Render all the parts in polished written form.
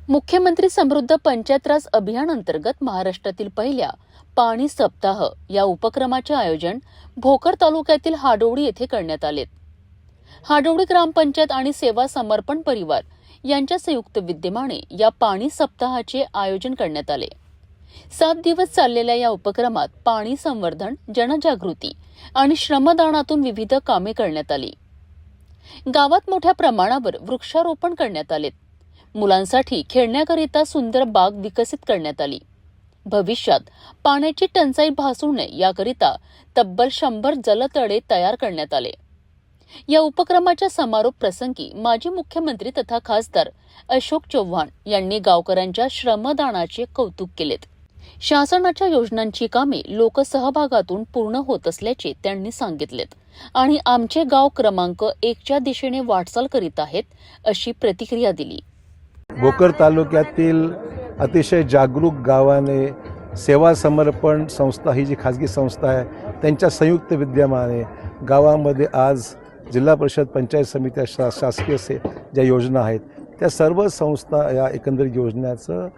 मुख्यमंत्री समृद्ध पंचायत राज अभियान अंतर्गत महाराष्ट्रातील पहिल्या पाणी सप्ताह या उपक्रमाचे आयोजन भोकर तालुक्यातील हाडोळी येथे करण्यात आले। हाडोळी ग्रामपंचायत आणि सेवा समर्पण परिवार यांच्या संयुक्त विद्यमाने या पाणी सप्ताहाचे आयोजन करण्यात आले। 7 दिवस चाललेल्या या उपक्रमात पाणी संवर्धन, जनजागृती आणि श्रमदानातून विविध कामे करण्यात आली। गावात मोठ्या प्रमाणावर वृक्षारोपण करण्यात आले। मुलांसाठी खेळण्याकरिता सुंदर बाग विकसित करण्यात आली। भविष्यात पाण्याची टंचाई भासू नये याकरिता तब्बल 100 जलतळे तयार करण्यात आले। या उपक्रमाच्या समारोप प्रसंगी माजी मुख्यमंत्री तथा खासदार अशोक चव्हाण यांनी गावकऱ्यांच्या श्रमदानाचे कौतुक केले। शासनाच्या योजनांची कामे लोकसहभागातून पूर्ण होत असल्याचे त्यांनी सांगितले आणि आमचे गाव क्रमांक 1च्या दिशेने वाटचाल करीत आहेत अशी प्रतिक्रिया दिली। भोकर तालुक्यातील अतिशय जागरूक गावाने सेवा समर्पण संस्था ही जी खाजगी संस्था आहे त्यांच्या संयुक्त विद्यमाने गावामध्ये आज जिल्हा परिषद पंचायत समित्या शासकीय ज्या योजना आहेत त्या सर्व संस्था या एकंदरीत योजनेचं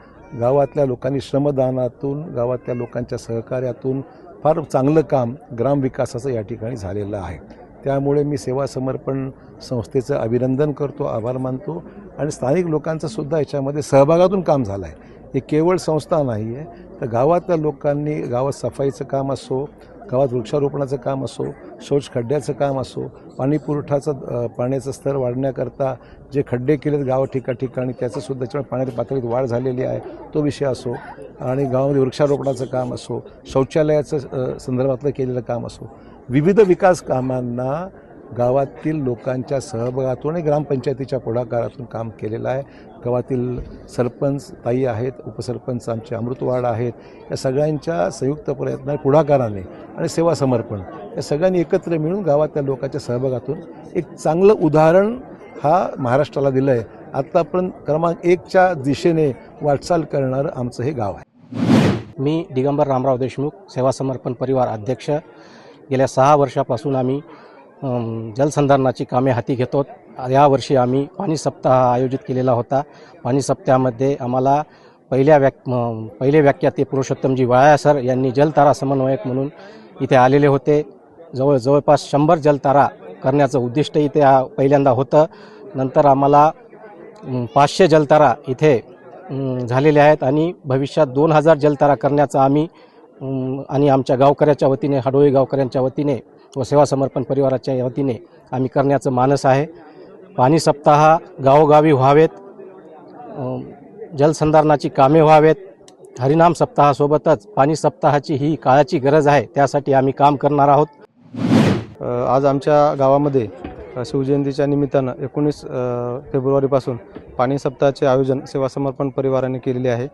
गावातल्या लोकांनी श्रमदानातून गावातल्या लोकांच्या सहकार्यातून फार चांगलं काम ग्रामविकासाचं या ठिकाणी झालेलं आहे। त्यामुळे मी सेवा समर्पण संस्थेचं अभिनंदन करतो, आभार मानतो आणि स्थानिक लोकांचा सुद्धा याच्यामध्ये सहभागातून काम झालं आहे। हे केवळ संस्था नाही आहे, तर गावातल्या लोकांनी गावात सफाईचं काम असो, गावात वृक्षारोपणाचं काम असो, शौच खड्ड्याचं काम असो, पाणी पुरवठ्याचं पाण्याचं स्तर वाढण्याकरता जे खड्डे केलेत गाव ठिकाणी त्याचंसुद्धा त्याच्यामुळे पाण्याच्या पातळीत वाढ झालेली आहे तो विषय असो, आणि गावामध्ये वृक्षारोपणाचं काम असो, शौचालयाचं संदर्भातलं केलेलं काम असो, विविध विकास कामांना गावातील लोकांच्या सहभागातून आणि ग्रामपंचायतीच्या पुढाकारातून काम केलेलं आहे। गावातील सरपंच ताई आहेत, उपसरपंच आमचे अमृतवाड आहेत, या सगळ्यांच्या संयुक्त प्रयत्न पुढाकाराने आणि सेवा समर्पण या सगळ्यांनी एकत्र मिळून गावातल्या लोकांच्या सहभागातून एक चांगलं उदाहरण हा महाराष्ट्राला दिलं आहे। आत्तापर्यंत क्रमांक 1च्या दिशेने वाटचाल करणारं आमचं हे गाव आहे। मी दिगंबर रामराव देशमुख, सेवा समर्पण परिवार अध्यक्ष। गेल्या 6 वर्षापासून आम्ही जलसंधारणाची कामे हाती घेतो। यावर्षी आम्ही पाणी सप्ताह आयोजित केलेला होता। पाणी सप्ताहामध्ये आम्हाला पहिले व्याख्याते पुरुषोत्तमजी वाळाया सर यांनी जलतारा समन्वयक म्हणून इथे आलेले होते। जवळपास 100 जलतारा करण्याचं उद्दिष्ट इथे पहिल्यांदा होतं। नंतर आम्हाला 500 जलतारा इथे झालेले आहेत आणि भविष्यात 2000 जलतारा करण्याचं आम्ही आणि आमच्या गावकऱ्याच्या वतीने, हाडोळी गावकऱ्यांच्या वतीने व सेवा समर्पण परिवाराच्या वतीने आम्ही करण्याचं मानस आहे। पाणी सप्ताह गावोगावी व्हावेत, जलसंधारणाची कामे व्हावेत, हरिनाम सप्ताहासोबतच पाणी सप्ताहाची ही काळाची गरज आहे, त्यासाठी आम्ही काम करणार आहोत। आज आमच्या गावामध्ये शिवजयंतीच्या निमित्तानं 19 फेब्रुवारीपासून पाणी सप्ताहाचे आयोजन सेवा समर्पण परिवाराने केलेले आहे।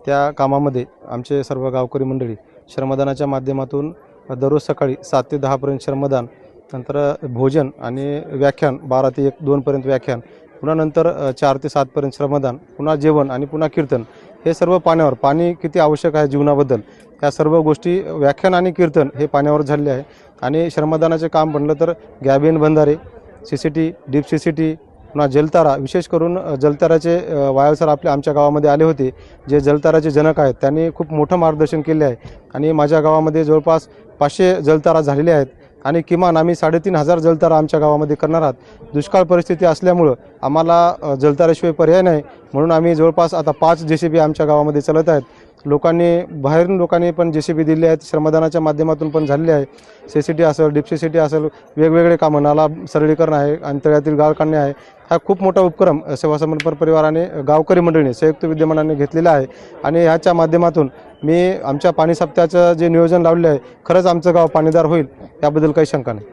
त्या कामामध्ये आमचे सर्व गावकरी मंडळी श्रमदानाच्या माध्यमातून दररोज सकाळी 7 ते 10 पर्यंत श्रमदान, नंतर भोजन आणि व्याख्यान 12 ते 1-2 पर्यंत व्याख्यान, पुन्हा नंतर 4 ते 7 पर्यंत श्रमदान, पुन्हा जेवण आणि पुन्हा कीर्तन, हे सर्व पाण्यावर, पाणी किती आवश्यक आहे जीवनाबद्दल या सर्व गोष्टी व्याख्यान आणि कीर्तन हे पाण्यावर झाले आहे। आणि श्रमदानाचे काम म्हणलं तर गॅबिन बंधारे, CCT, डीप CCT, पुन्हा जलतारा, विशेष करून जलताराचे वायल सर आमच्या गावामध्ये आले होते, जे जलताराचे जनक आहेत। त्यांनी खूप मोठं मार्गदर्शन केले आहे आणि माझ्या गावामध्ये जवळपास 500 जलतारा झालेले आहेत आणि किमान आम्ही 3500 जलतारा आमच्या गावामध्ये करणार आहोत। दुष्काळ परिस्थिती असल्यामुळं आम्हाला जलताराशिवाय पर्याय नाही, म्हणून आम्ही जवळपास आता 5 JCB आमच्या गावामध्ये चालत आहेत। बाहेरून लोकांनी पण JCB दिले आहेत, श्रमदानाच्या माध्यमातून पण झालेले आहे। CCT असेल, डीप CCT असेल, वेगवेगळे कामं, नाला सरळीकरण आहे आणि तळ्यातील गाळ काढणे आहे। हा खूप मोठा उपक्रम सेवा समर्पण परिवाराने, गावकरी मंडळीने संयुक्त विद्यमानाने घेतलेला आहे आणि ह्याच्या माध्यमातून मी आमच्या पाणी सप्ताहाचं जे नियोजन लावले आहे, खरंच आमचं गाव पाणीदार होईल याबद्दल काही शंका नाही।